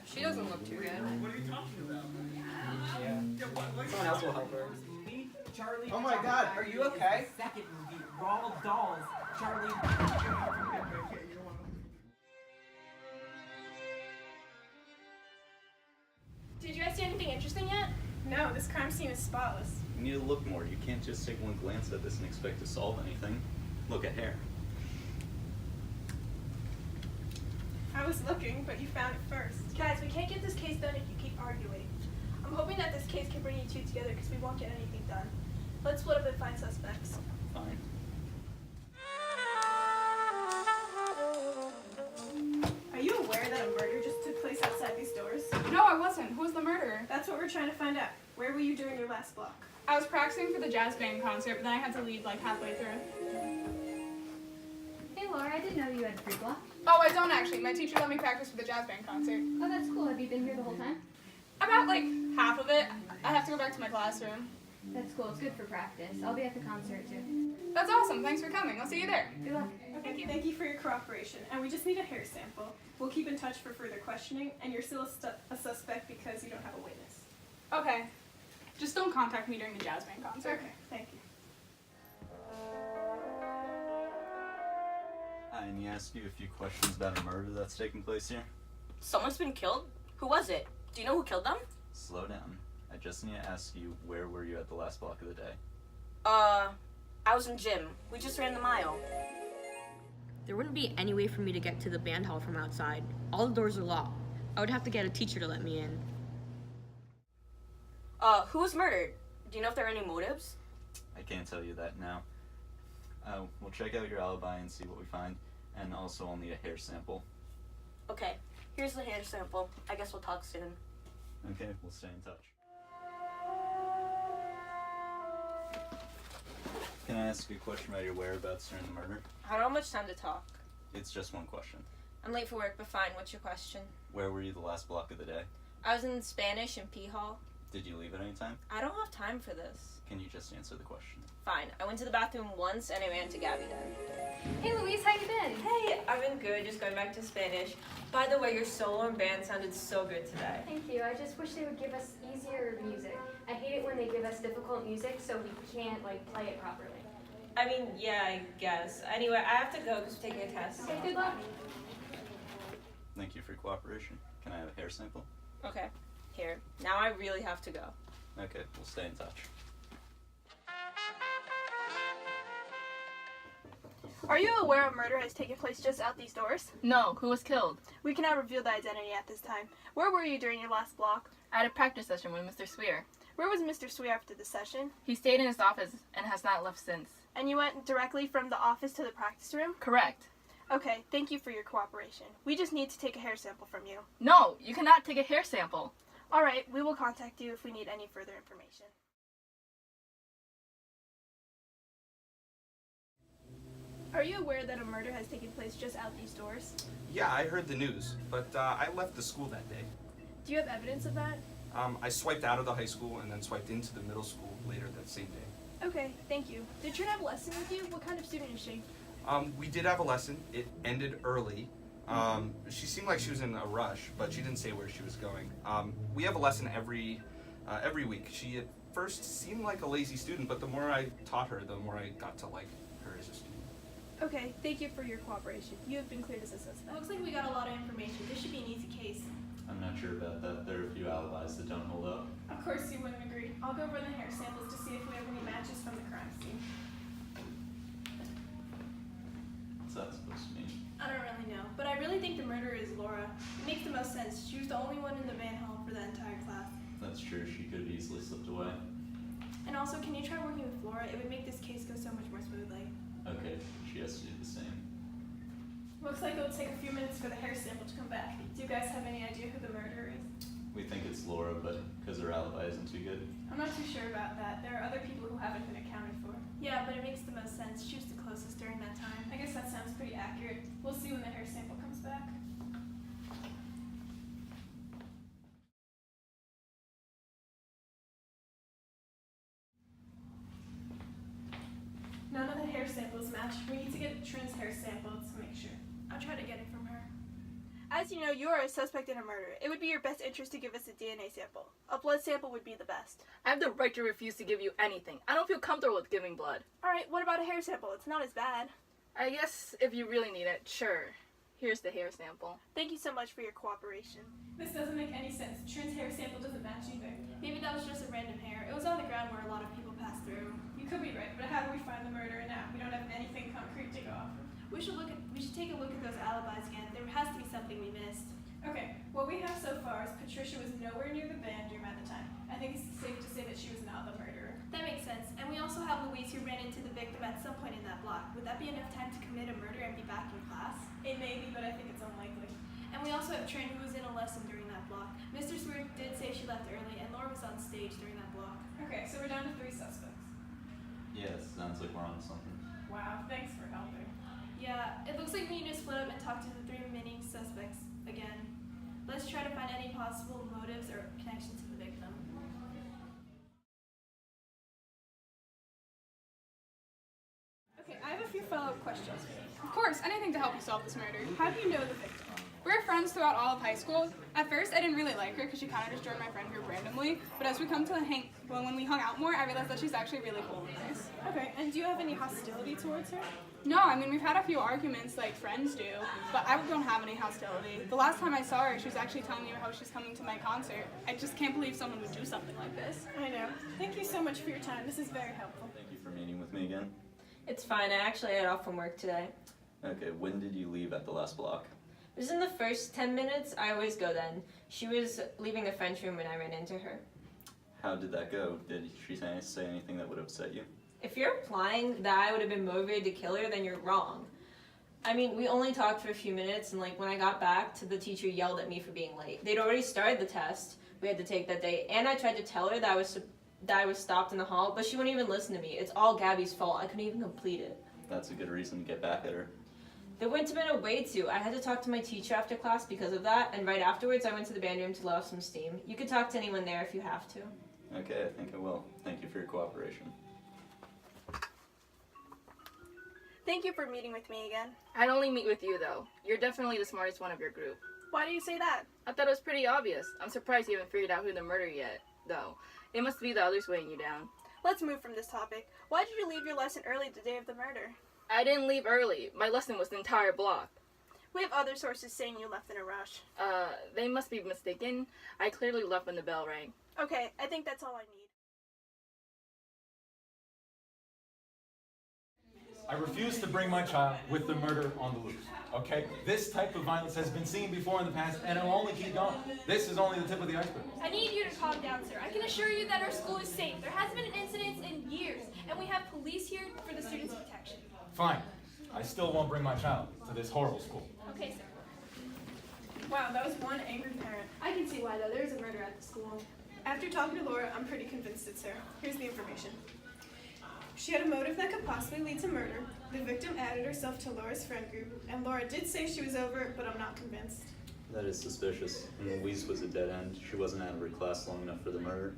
she doesn't look too good. What are you talking about? Yeah. Someone else will help her. Charlie. Oh my God, are you okay? Second movie, Raw Dolls. Charlie. Did you guys see anything interesting yet? No, this crime scene is spotless. You need to look more. You can't just take one glance at this and expect to solve anything. Look at hair. I was looking, but you found it first. Guys, we can't get this case done if you keep arguing. I'm hoping that this case can bring you two together because we won't get anything done. Let's split up and find suspects. Fine. Are you aware that a murder just took place outside these doors? No, I wasn't. Who was the murderer? That's what we're trying to find out. Where were you during your last block? I was practicing for the jazz band concert, but then I had to leave like halfway through. Hey Laura, I didn't know you had a free block. Oh, I don't actually. My teacher let me practice for the jazz band concert. Oh, that's cool. Have you been here the whole time? About like half of it. I have to go back to my classroom. That's cool. It's good for practice. I'll be at the concert too. That's awesome. Thanks for coming. I'll see you there. Good luck. Okay, thank you for your cooperation. And we just need a hair sample. We'll keep in touch for further questioning, and you're still a suspect because you don't have a witness. Okay. Just don't contact me during the jazz band concert. Okay, thank you. And he asked you a few questions about a murder that's taking place here. Someone's been killed? Who was it? Do you know who killed them? Slow down. I just need to ask you, where were you at the last block of the day? I was in gym. We just ran the mile. There wouldn't be any way for me to get to the band hall from outside. All the doors are locked. I would have to get a teacher to let me in. Who was murdered? Do you know if there are any motives? I can't tell you that now. We'll check out your alibi and see what we find, and also I'll need a hair sample. Okay, here's the hair sample. I guess we'll talk soon. Okay, we'll stay in touch. Can I ask you a question about your whereabouts during the murder? I don't have much time to talk. It's just one question. I'm late for work, but fine. What's your question? Where were you the last block of the day? I was in Spanish in P Hall. Did you leave at any time? I don't have time for this. Can you just answer the question? Fine. I went to the bathroom once and I ran to Gabby then. Hey Louise, how you been? Hey, I've been good. Just going back to Spanish. By the way, your solo and band sounded so good today. Thank you. I just wish they would give us easier music. I hate it when they give us difficult music so we can't play it properly. I mean, yeah, I guess. Anyway, I have to go because we're taking a test. Okay, good luck. Thank you for your cooperation. Can I have a hair sample? Okay, here. Now I really have to go. Okay, we'll stay in touch. Are you aware a murder has taken place just out these doors? No, who was killed? We cannot reveal the identity at this time. Where were you during your last block? I had a practice session with Mr. Swear. Where was Mr. Swear after the session? He stayed in his office and has not left since. And you went directly from the office to the practice room? Correct. Okay, thank you for your cooperation. We just need to take a hair sample from you. No, you cannot take a hair sample. Alright, we will contact you if we need any further information. Are you aware that a murder has taken place just out these doors? Yeah, I heard the news, but I left the school that day. Do you have evidence of that? I swiped out of the high school and then swiped into the middle school later that same day. Okay, thank you. Did Trin have a lesson with you? What kind of student is she? We did have a lesson. It ended early. She seemed like she was in a rush, but she didn't say where she was going. We have a lesson every week. She at first seemed like a lazy student, but the more I taught her, the more I got to like her as a student. Okay, thank you for your cooperation. You have been cleared as a suspect. Looks like we got a lot of information. This should be an easy case. I'm not sure about that. There are a few alibis that don't hold up. Of course you wouldn't agree. I'll go run the hair samples to see if we have any matches from the crime scene. What's that supposed to mean? I don't really know, but I really think the murderer is Laura. It makes the most sense. She was the only one in the band hall for the entire class. That's true. She could have easily slipped away. And also, can you try working with Laura? It would make this case go so much more smoothly. Okay, she has to do the same. Looks like it'll take a few minutes for the hair sample to come back. Do you guys have any idea who the murderer is? We think it's Laura, but because her alibi isn't too good. I'm not too sure about that. There are other people who haven't been accounted for. Yeah, but it makes the most sense. She was the closest during that time. I guess that sounds pretty accurate. We'll see when the hair sample comes back. None of the hair samples match. We need to get Trin's hair sample to make sure. I'll try to get it from her. As you know, you are a suspect in a murder. It would be your best interest to give us a DNA sample. A blood sample would be the best. I have the right to refuse to give you anything. I don't feel comfortable with giving blood. Alright, what about a hair sample? It's not as bad. I guess if you really need it, sure. Here's the hair sample. Thank you so much for your cooperation. This doesn't make any sense. Trin's hair sample doesn't match either. Maybe that was just a random hair. It was on the ground where a lot of people pass through. You could be right, but how do we find the murderer now? We don't have anything concrete to go off of. We should take a look at those alibis again. There has to be something we missed. Okay, what we have so far is Patricia was nowhere near the band room at the time. I think it's safe to say that she was not the murderer. That makes sense. And we also have Louise who ran into the victim at some point in that block. Would that be enough time to commit a murder and be back in class? It may be, but I think it's unlikely. And we also have Trin who was in a lesson during that block. Mr. Swear did say she left early and Laura was on stage during that block. Okay, so we're down to 3 suspects. Yeah, sounds like we're on something. Wow, thanks for helping. Yeah, it looks like we need to split up and talk to the 3 remaining suspects again. Let's try to find any possible motives or connections to the victim. Okay, I have a few follow-up questions. Of course, anything to help you solve this murder. How do you know the victim? We were friends throughout all of high school. At first, I didn't really like her because she kind of just joined my friend group randomly. But as we come to when we hung out more, I realized that she's actually really cool and nice. Okay, and do you have any hostility towards her? No, I mean, we've had a few arguments like friends do, but I don't have any hostility. The last time I saw her, she was actually telling me how she's coming to my concert. I just can't believe someone would do something like this. I know. Thank you so much for your time. This is very helpful. Thank you for meeting with me again. It's fine. I actually had off from work today. Okay, when did you leave at the last block? It was in the first 10 minutes. I always go then. She was leaving the French room when I ran into her. How did that go? Did she say anything that would upset you? If you're implying that I would have been motivated to kill her, then you're wrong. I mean, we only talked for a few minutes, and when I got back, the teacher yelled at me for being late. They'd already started the test we had to take that day, and I tried to tell her that I was stopped in the hall, but she wouldn't even listen to me. It's all Gabby's fault. I couldn't even complete it. That's a good reason to get back at her. There wouldn't have been a way to. I had to talk to my teacher after class because of that, and right afterwards I went to the band room to let off some steam. You could talk to anyone there if you have to. Okay, I think I will. Thank you for your cooperation. Thank you for meeting with me again. I'd only meet with you, though. You're definitely the smartest one of your group. Why do you say that? I thought it was pretty obvious. I'm surprised you haven't figured out who the murderer yet, though. It must be the others weighing you down. Let's move from this topic. Why did you leave your lesson early the day of the murder? I didn't leave early. My lesson was the entire block. We have other sources saying you left in a rush. They must be mistaken. I clearly left when the bell rang. Okay, I think that's all I need. I refuse to bring my child with the murder on the loose, okay? This type of violence has been seen before in the past, and it'll only keep going. This is only the tip of the iceberg. I need you to calm down, sir. I can assure you that our school is safe. There hasn't been an incident in years, and we have police here for the students' protection. Fine. I still won't bring my child to this horrible school. Okay, sir. Wow, that was one angry parent. I can see why, though. There's a murder at the school. After talking to Laura, I'm pretty convinced it's her. Here's the information. She had a motive that could possibly lead to murder. The victim added herself to Laura's friend group, and Laura did say she was over it, but I'm not convinced. That is suspicious. And Louise was a dead end. She wasn't out of her class long enough for the murder.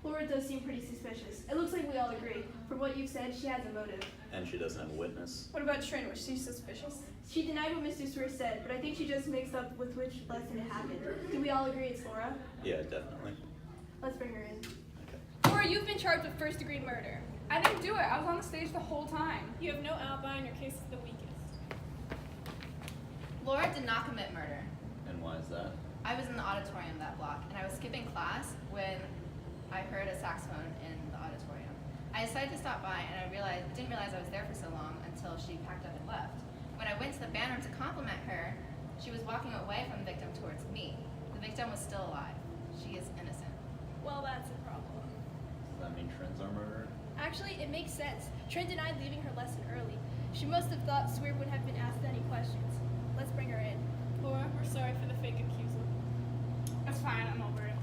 Laura does seem pretty suspicious. It looks like we all agree. From what you've said, she has a motive. And she doesn't have a witness. What about Trin? Was she suspicious? She denied what Mr. Swear said, but I think she just mixed up with which lesson it happened. Do we all agree it's Laura? Yeah, definitely. Let's bring her in. Okay. Laura, you've been charged with first-degree murder. I didn't do it. I was on the stage the whole time. You have no alibi and your case is the weakest. Laura did not commit murder. And why is that? I was in the auditorium that block, and I was skipping class when I heard a saxophone in the auditorium. I decided to stop by, and I didn't realize I was there for so long until she packed up and left. When I went to the band room to compliment her, she was walking away from the victim towards me. The victim was still alive. She is innocent. Well, that's a problem. Does that mean Trin's our murderer? Actually, it makes sense. Trin denied leaving her lesson early. She must have thought Swear would have been asked any questions. Let's bring her in. Laura, we're sorry for the fake accusal. That's fine, I'm over it.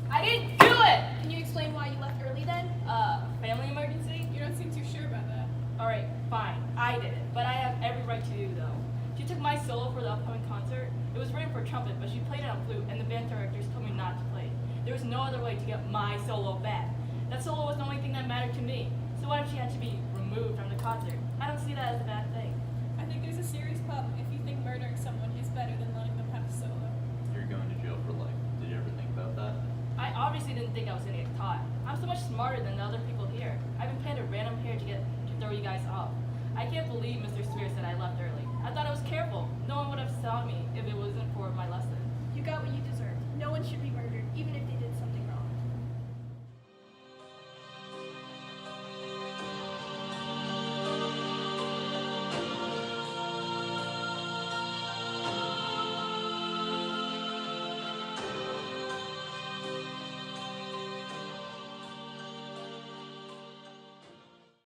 I didn't do it! Can you explain why you left early then? Family emergency? You don't seem too sure about that. Alright, fine. I did it. But I have every right to do, though. She took my solo for the upcoming concert. It was written for trumpet, but she played it on flute, and the band directors told me not to play it. There was no other way to get my solo back. That solo was the only thing that mattered to me. So what if she had to be removed from the concert? I don't see that as a bad thing. I think there's a serious problem if you think murdering someone think I was gonna get caught. I'm so much smarter than the other people here. I've been planning random here to throw you guys off. I can't believe Mr. Spear said I left early. I thought I was careful.